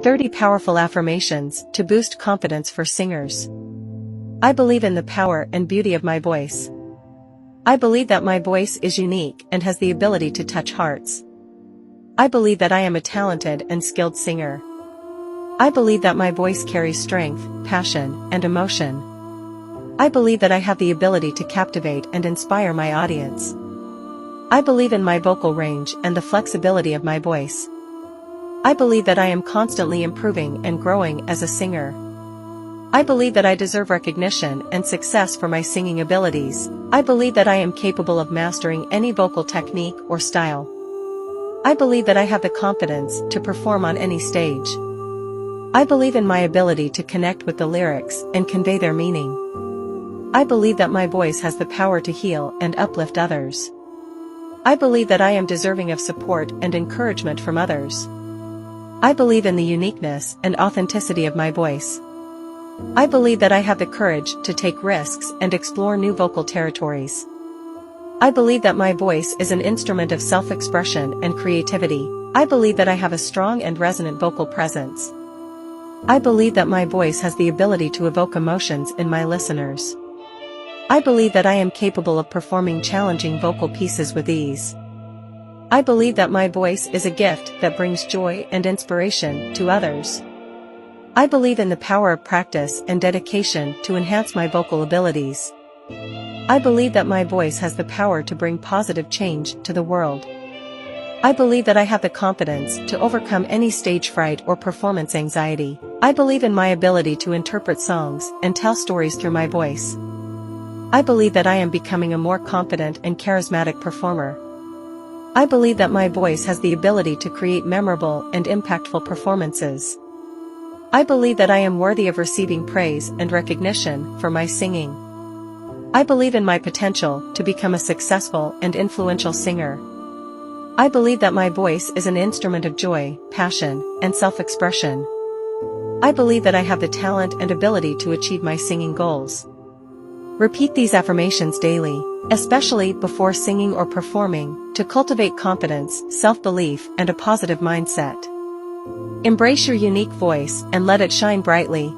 30 Powerful Affirmations to Boost Confidence for Singers. I believe in the power and beauty of my voice. I believe that my voice is unique and has the ability to touch hearts. I believe that I am a talented and skilled singer. I believe that my voice carries strength, passion, and emotion. I believe that I have the ability to captivate and inspire my audience. I believe in my vocal range and the flexibility of my voice. I believe that I am constantly improving and growing as a singer. I believe that I deserve recognition and success for my singing abilities. I believe that I am capable of mastering any vocal technique or style. I believe that I have the confidence to perform on any stage. I believe in my ability to connect with the lyrics and convey their meaning. I believe that my voice has the power to heal and uplift others. I believe that I am deserving of support and encouragement from others. I believe in the uniqueness and authenticity of my voice. I believe that I have the courage to take risks and explore new vocal territories. I believe that my voice is an instrument of self-expression and creativity. I believe that I have a strong and resonant vocal presence. I believe that my voice has the ability to evoke emotions in my listeners. I believe that I am capable of performing challenging vocal pieces with ease. I believe that my voice is a gift that brings joy and inspiration to others. I believe in the power of practice and dedication to enhance my vocal abilities. I believe that my voice has the power to bring positive change to the world. I believe that I have the confidence to overcome any stage fright or performance anxiety. I believe in my ability to interpret songs and tell stories through my voice. I believe that I am becoming a more confident and charismatic performer. I believe that my voice has the ability to create memorable and impactful performances. I believe that I am worthy of receiving praise and recognition for my singing. I believe in my potential to become a successful and influential singer. I believe that my voice is an instrument of joy, passion, and self-expression. I believe that I have the talent and ability to achieve my singing goals. Repeat these affirmations daily, especially before singing or performing, to cultivate confidence, self-belief, and a positive mindset. Embrace your unique voice and let it shine brightly.